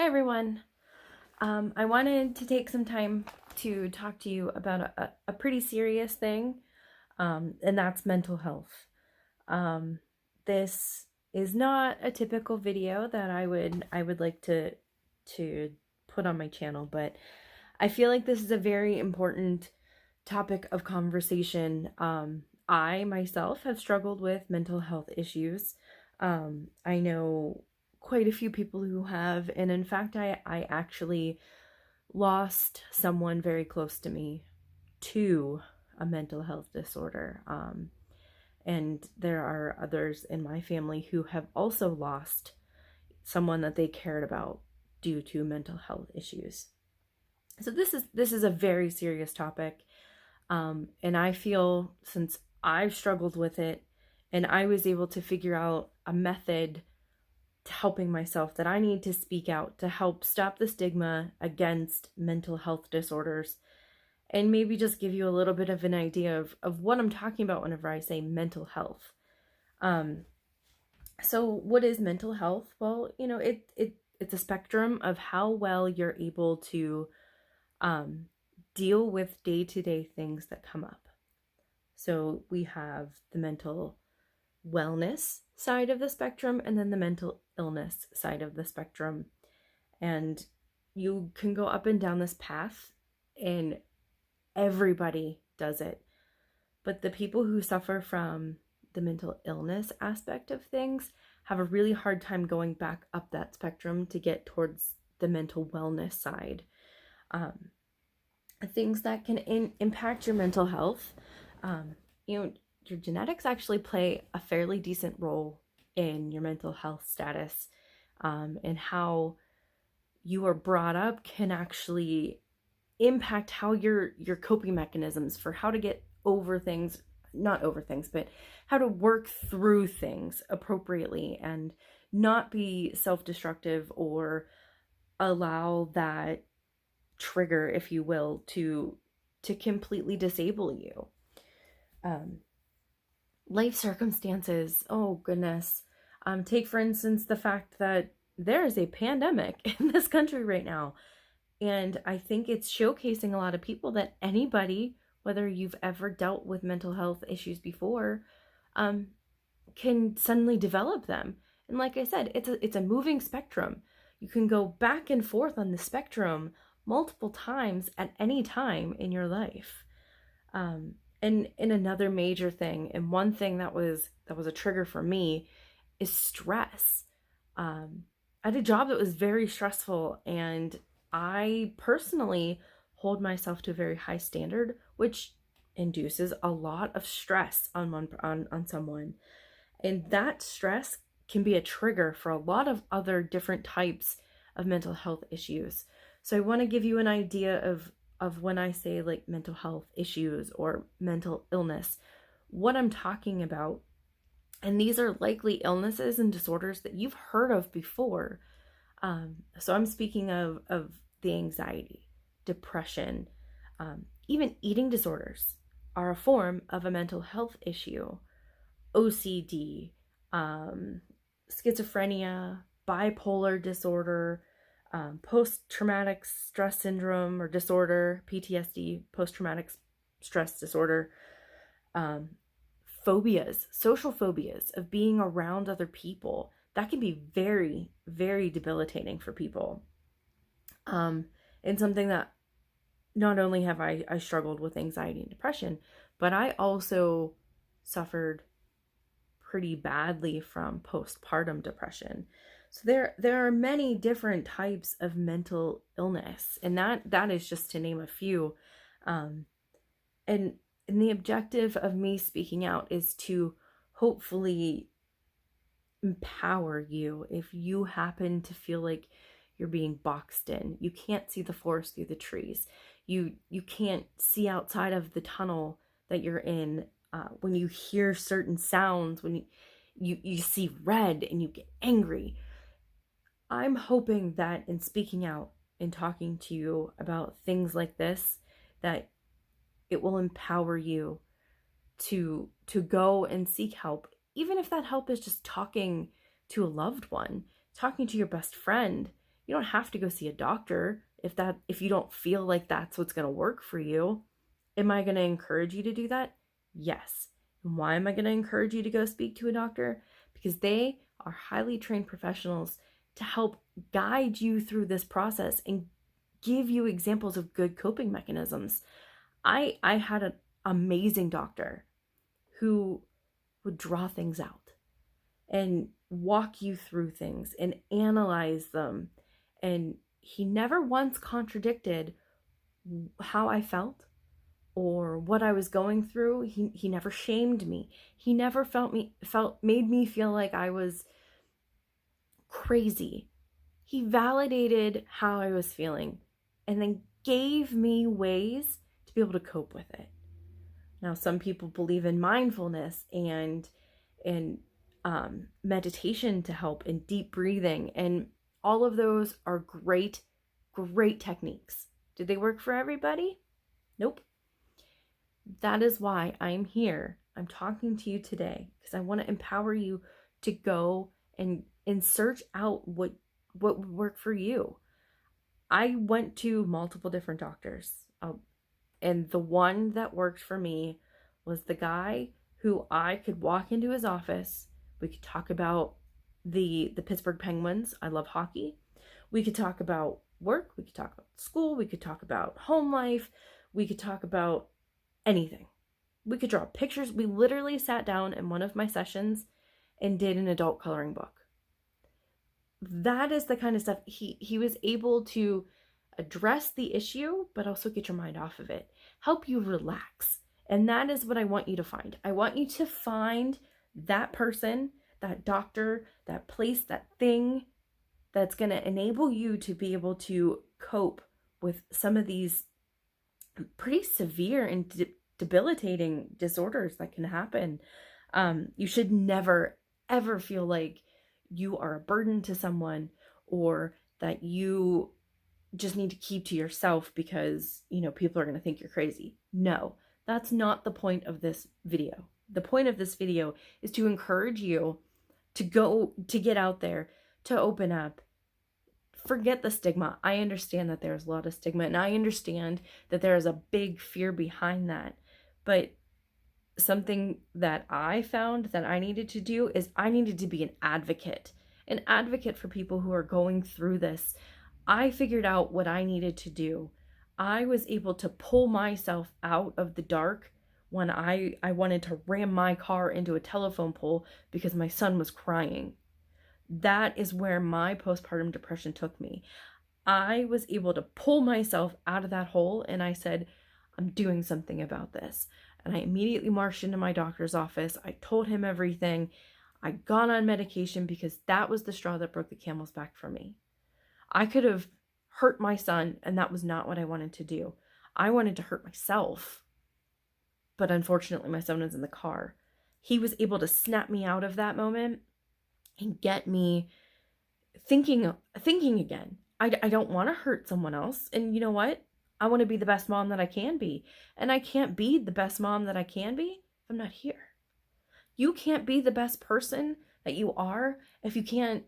everyone. I wanted to take some time to talk to you about a pretty serious thing, and that's mental health. This is not a typical video that I would like to put on my channel, but I feel like this is a very important topic of conversation. I myself have struggled with mental health issues. I know quite a few people who have, and in fact, I actually lost someone very close to me to a mental health disorder. And there are others in my family who have also lost someone that they cared about due to mental health issues. So this is a very serious topic. And I feel, since I've struggled with it and I was able to figure out a method to helping myself, that I need to speak out to help stop the stigma against mental health disorders, and maybe just give you a little bit of an idea of what I'm talking about whenever I say mental health. So what is mental health? Well, it's a spectrum of how well you're able to deal with day-to-day things that come up. So we have the mental wellness side of the spectrum and then the mental illness side of the spectrum. And you can go up and down this path, and everybody does it. But the people who suffer from the mental illness aspect of things have a really hard time going back up that spectrum to get towards the mental wellness side. Things that can impact your mental health, your genetics actually play a fairly decent role in your mental health status, and how you are brought up can actually impact how your coping mechanisms for how to get over things, not over things, but how to work through things appropriately and not be self-destructive or allow that trigger, if you will, to completely disable you. Life circumstances, oh goodness. Take for instance the fact that there is a pandemic in this country right now. And I think it's showcasing a lot of people that anybody, whether you've ever dealt with mental health issues before, can suddenly develop them. And like I said, it's a moving spectrum. You can go back and forth on the spectrum multiple times at any time in your life. And another major thing, and one thing that was a trigger for me, is stress. I had a job that was very stressful, and I personally hold myself to a very high standard, which induces a lot of stress on someone. And that stress can be a trigger for a lot of other different types of mental health issues. So I want to give you an idea of when I say like mental health issues or mental illness, what I'm talking about. And these are likely illnesses and disorders that you've heard of before. So I'm speaking of the anxiety, depression, even eating disorders are a form of a mental health issue. OCD, schizophrenia, bipolar disorder, post-traumatic stress syndrome or disorder, PTSD, post-traumatic stress disorder, phobias, social phobias of being around other people. That can be very, very debilitating for people. And something that not only have I struggled with anxiety and depression, but I also suffered pretty badly from postpartum depression. So there are many different types of mental illness, and that is just to name a few. And the objective of me speaking out is to hopefully empower you if you happen to feel like you're being boxed in. You can't see the forest through the trees. You can't see outside of the tunnel that you're in. When you hear certain sounds, when you see red and you get angry. I'm hoping that in speaking out and talking to you about things like this, that it will empower you to go and seek help, even if that help is just talking to a loved one, talking to your best friend, You don't have to go see a doctor if you don't feel like that's what's going to work for you. Am I going to encourage you to do that? Yes. And why am I going to encourage you to go speak to a doctor? Because they are highly trained professionals to help guide you through this process and give you examples of good coping mechanisms. I had an amazing doctor who would draw things out and walk you through things and analyze them. And he never once contradicted how I felt or what I was going through. He never shamed me. He never made me feel like I was crazy. He validated how I was feeling and then gave me ways to be able to cope with it. Now, some people believe in mindfulness and meditation to help, and deep breathing, and all of those are great techniques. Do they work for everybody? Nope. That is why I'm here. I'm talking to you today because I want to empower you to go and search out what would work for you. I went to multiple different doctors, and the one that worked for me was the guy who I could walk into his office. We could talk about the Pittsburgh Penguins. I love hockey. We could talk about work. We could talk about school. We could talk about home life. We could talk about anything. We could draw pictures. We literally sat down in one of my sessions and did an adult coloring book. That is the kind of stuff he was able to address the issue, but also get your mind off of it, help you relax. And that is what I want you to find. I want you to find that person, that doctor, that place, that thing that's going to enable you to be able to cope with some of these pretty severe and debilitating disorders that can happen. You should never, ever feel like you are a burden to someone or that you just need to keep to yourself because, people are going to think you're crazy. No, that's not the point of this video. The point of this video is to encourage you to get out there, to open up. Forget the stigma. I understand that there's a lot of stigma, and I understand that there is a big fear behind that. But something that I found that I needed to do is I needed to be an advocate for people who are going through this. I figured out what I needed to do. I was able to pull myself out of the dark when I wanted to ram my car into a telephone pole because my son was crying. That is where my postpartum depression took me. I was able to pull myself out of that hole, and I said, I'm doing something about this. And I immediately marched into my doctor's office. I told him everything. I got on medication because that was the straw that broke the camel's back for me. I could have hurt my son, and that was not what I wanted to do. I wanted to hurt myself. But unfortunately, my son was in the car. He was able to snap me out of that moment and get me thinking again. I don't want to hurt someone else. And you know what? I want to be the best mom that I can be. And I can't be the best mom that I can be if I'm not here. You can't be the best person that you are if you can't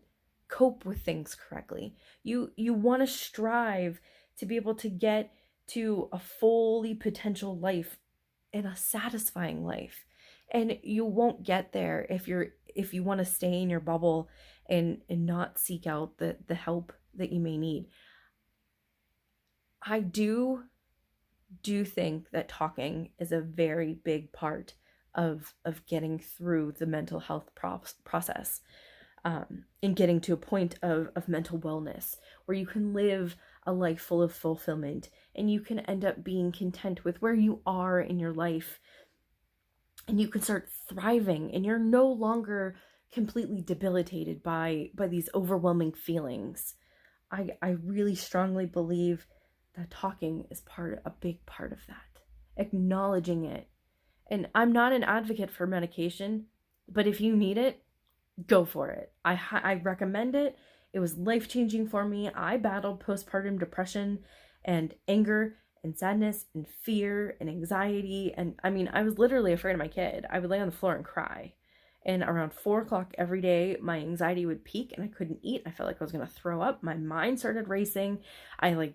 cope with things correctly. You want to strive to be able to get to a fully potential life and a satisfying life. And you won't get there if you want to stay in your bubble and not seek out the help that you may need. I do think that talking is a very big part of getting through the mental health process, and getting to a point of mental wellness where you can live a life full of fulfillment and you can end up being content with where you are in your life, and you can start thriving, and you're no longer completely debilitated by these overwhelming feelings. I really strongly believe that talking is a big part of that. Acknowledging it. And I'm not an advocate for medication, but if you need it, go for it. I recommend it. It was life-changing for me. I battled postpartum depression and anger and sadness and fear and anxiety. And I mean, I was literally afraid of my kid. I would lay on the floor and cry. And around 4 o'clock every day, my anxiety would peak and I couldn't eat. I felt like I was going to throw up. My mind started racing. I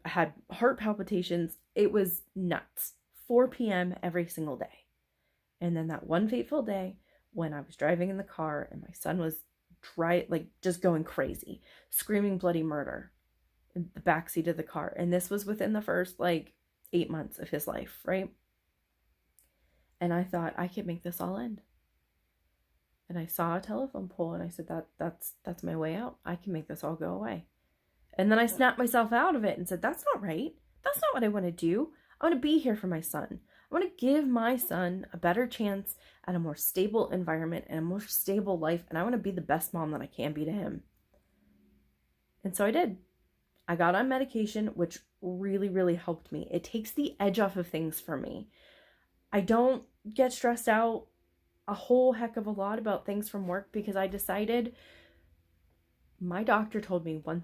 had heart palpitations. It was nuts. 4 p.m. every single day. And then that one fateful day when I was driving in the car and my son was just going crazy, screaming bloody murder in the backseat of the car. And this was within the first 8 months of his life, right? And I thought, I could make this all end. And I saw a telephone pole and I said, that's my way out. I can make this all go away. And then I snapped myself out of it and said, that's not right. That's not what I want to do. I want to be here for my son. I want to give my son a better chance at a more stable environment and a more stable life. And I want to be the best mom that I can be to him. And so I did. I got on medication, which really, really helped me. It takes the edge off of things for me. I don't get stressed out a whole heck of a lot about things from work because I decided, my doctor told me one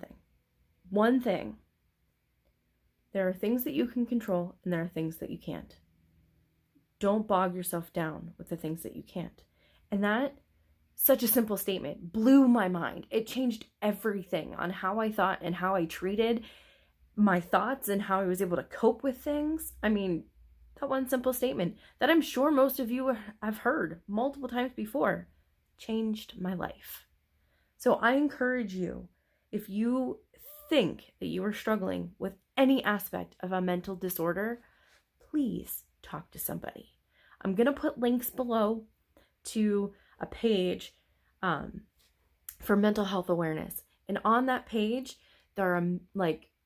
thing. There are things that you can control and there are things that you can't. Don't bog yourself down with the things that you can't. And that, such a simple statement, blew my mind. It changed everything on how I thought and how I treated my thoughts and how I was able to cope with things. I mean, that one simple statement that I'm sure most of you have heard multiple times before changed my life. So I encourage you, if you think that you are struggling with any aspect of a mental disorder, please talk to somebody. I'm going to put links below to a page for mental health awareness. And on that page, there are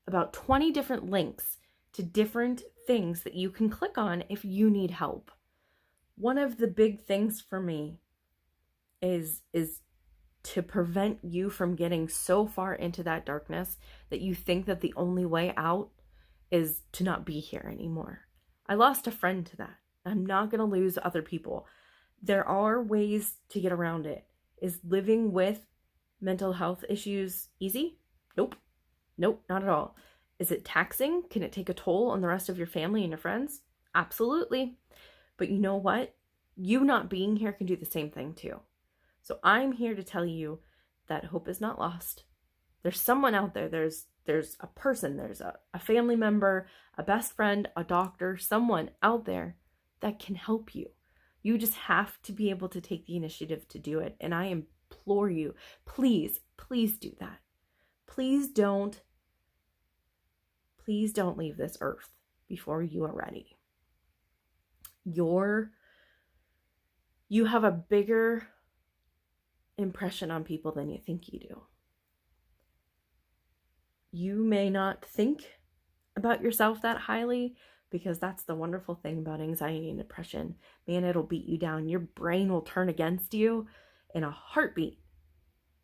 about 20 different links to different things that you can click on if you need help. One of the big things for me is to prevent you from getting so far into that darkness that you think that the only way out is to not be here anymore. I lost a friend to that. I'm not going to lose other people. There are ways to get around it. Is living with mental health issues easy? Nope, not at all. Is it taxing? Can it take a toll on the rest of your family and your friends? Absolutely. But you know what? You not being here can do the same thing too. So I'm here to tell you that hope is not lost. There's someone out there. There's a person, there's a family member, a best friend, a doctor, someone out there that can help you. You just have to be able to take the initiative to do it. And I implore you, please do that. Please don't leave this earth before you are ready. You have a bigger impression on people than you think you do. You may not think about yourself that highly, because that's the wonderful thing about anxiety and depression. Man, it'll beat you down. Your brain will turn against you in a heartbeat.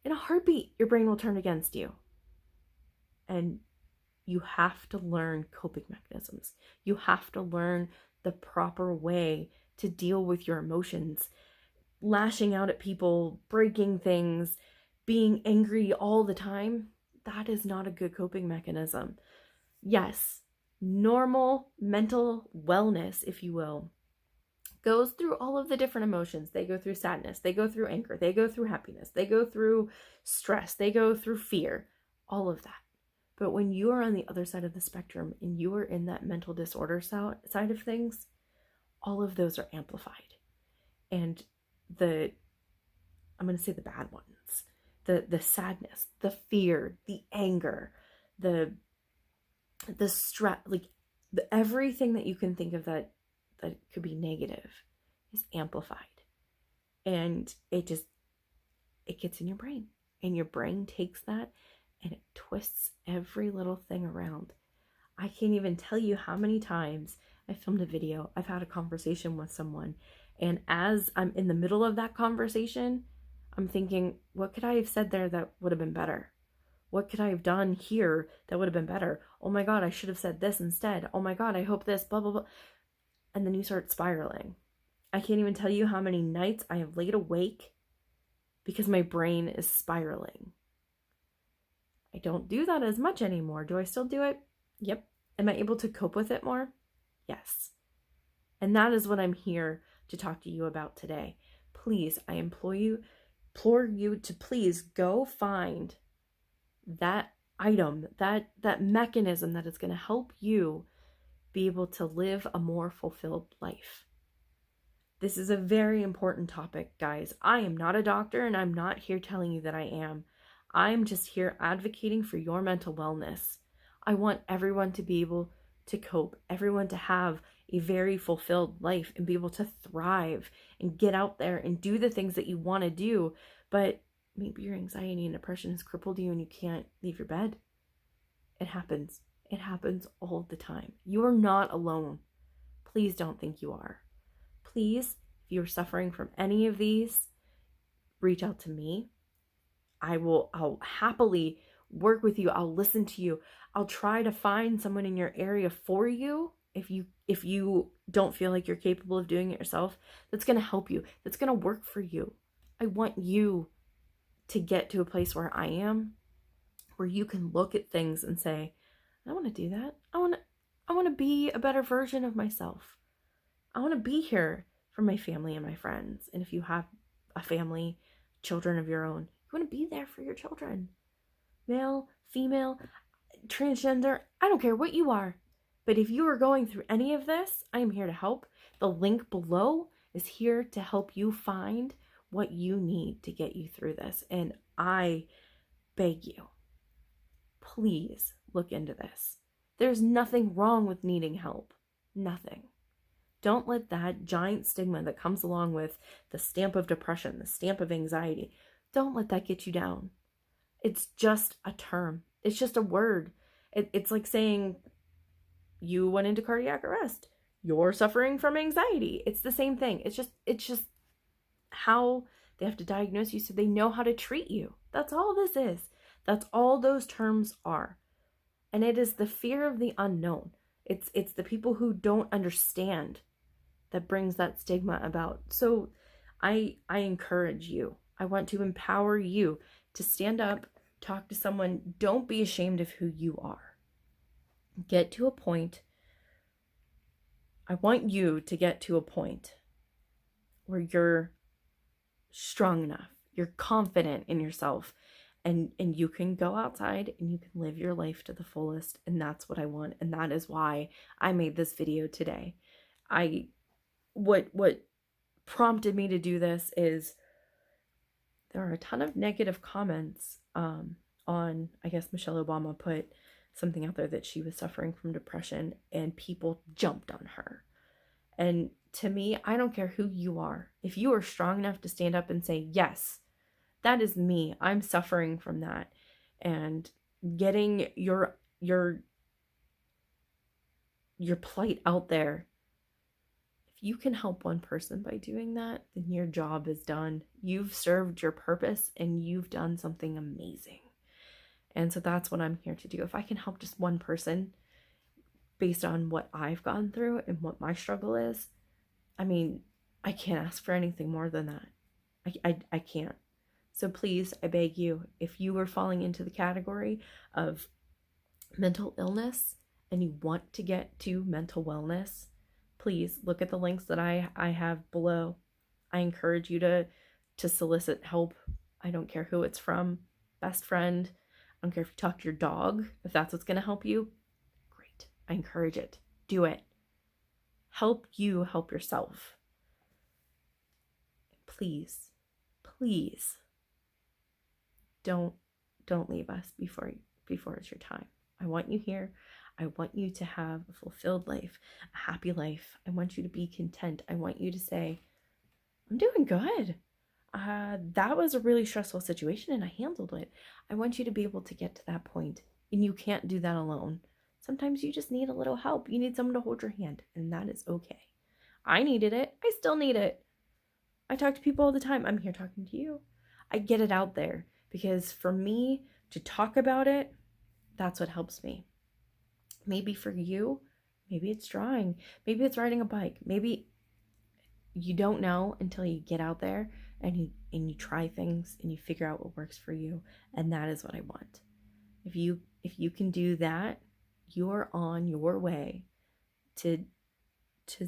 In a heartbeat, your brain will turn against you. And you have to learn coping mechanisms. You have to learn the proper way to deal with your emotions. Lashing out at people, breaking things, being angry all the time, that is not a good coping mechanism. Yes, normal mental wellness, if you will, goes through all of the different emotions. They go through sadness, they go through anger, they go through happiness, they go through stress, they go through fear, all of that. But when you are on the other side of the spectrum and you are in that mental disorder side of things, all of those are amplified. And I'm going to say the bad ones, the sadness, the fear, the anger, the stress, everything that you can think of that could be negative is amplified. And it gets in your brain, and your brain takes that and it twists every little thing around. I can't even tell you how many times I filmed a video, I've had a conversation with someone, and as I'm in the middle of that conversation, I'm thinking, what could I have said there that would have been better? What could I have done here that would have been better? Oh my God, I should have said this instead. Oh my God, I hope this, blah, blah, blah. And then you start spiraling. I can't even tell you how many nights I have laid awake because my brain is spiraling. I don't do that as much anymore. Do I still do it? Yep. Am I able to cope with it more? Yes. And that is what I'm here to talk to you about today. please, I implore you to please go find that item, that mechanism that is going to help you be able to live a more fulfilled life. This is a very important topic, guys. I am not a doctor, and I'm not here telling you that I am. I'm just here advocating for your mental wellness. I want everyone to be able to cope, everyone to have a very fulfilled life and be able to thrive and get out there and do the things that you want to do. But maybe your anxiety and depression has crippled you and you can't leave your bed. It happens. It happens all the time. You are not alone. Please don't think you are. Please, if you're suffering from any of these, reach out to me. I'll happily work with you. I'll listen to you. I'll try to find someone in your area for you if you don't feel like you're capable of doing it yourself, that's going to help you, that's going to work for you. I want you to get to a place where I am, where you can look at things and say, I want to do that. I want to be a better version of myself. I want to be here for my family and my friends. And if you have a family, children of your own, you want to be there for your children. Male, female, transgender, I don't care what you are. But if you are going through any of this, I am here to help. The link below is here to help you find what you need to get you through this. And I beg you, please look into this. There's nothing wrong with needing help. Nothing. Don't let that giant stigma that comes along with the stamp of depression, the stamp of anxiety, don't let that get you down. It's just a term. It's just a word. It's like saying you went into cardiac arrest. You're suffering from anxiety. It's the same thing. It's just how they have to diagnose you so they know how to treat you. That's all this is. That's all those terms are. And it is the fear of the unknown. It's the people who don't understand that brings that stigma about. So I encourage you. I want to empower you to stand up, talk to someone. Don't be ashamed of who you are. Get to a point. I want you to get to a point where you're strong enough, you're confident in yourself, and you can go outside and you can live your life to the fullest. And that's what I want. And that is why I made this video today. What prompted me to do this is there are a ton of negative comments on, I guess Michelle Obama put something out there that she was suffering from depression, and people jumped on her. And to me, I don't care who you are. If you are strong enough to stand up and say, yes, that is me, I'm suffering from that, and getting your plight out there, if you can help one person by doing that, then your job is done. You've served your purpose and you've done something amazing. And so that's what I'm here to do. If I can help just one person based on what I've gone through and what my struggle is, I mean, I can't ask for anything more than that. I can't. So please, I beg you, if you are falling into the category of mental illness and you want to get to mental wellness, please look at the links that I have below. I encourage you to solicit help. I don't care who it's from, best friend. I don't care if you talk to your dog, if that's what's going to help you. Great. I encourage it. Do it. Help you help yourself. Please, please don't leave us before it's your time. I want you here. I want you to have a fulfilled life, a happy life. I want you to be content. I want you to say, I'm doing good. That was a really stressful situation and I handled it. I want you to be able to get to that point, and you can't do that alone. Sometimes you just need a little help. You need someone to hold your hand, and that is okay. I needed it. I still need it. I talk to people all the time. I'm here talking to you. I get it out there because for me to talk about it, that's what helps me. Maybe for you, maybe it's drawing, maybe it's riding a bike, maybe you don't know until you get out there and you try things and you figure out what works for you. And that is what I want. If you can do that, you're on your way to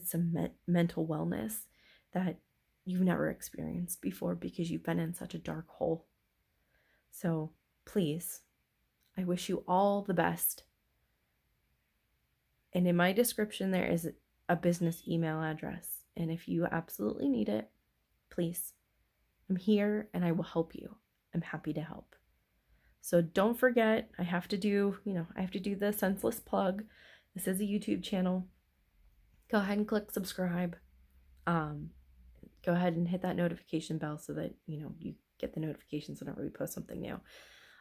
some mental wellness that you've never experienced before because you've been in such a dark hole. So please, I wish you all the best. And in my description, there is a business email address. And if you absolutely need it, please, I'm here and I will help you. I'm happy to help. So don't forget, I have to do the senseless plug. This is a YouTube channel. Go ahead and click subscribe. Go ahead and hit that notification bell so that, you get the notifications whenever we post something new.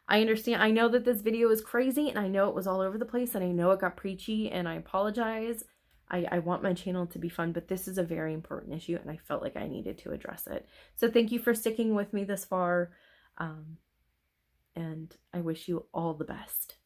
I understand. I know that this video is crazy and I know it was all over the place and I know it got preachy and I apologize. I want my channel to be fun, but this is a very important issue and I felt like I needed to address it. So thank you for sticking with me this far. And I wish you all the best.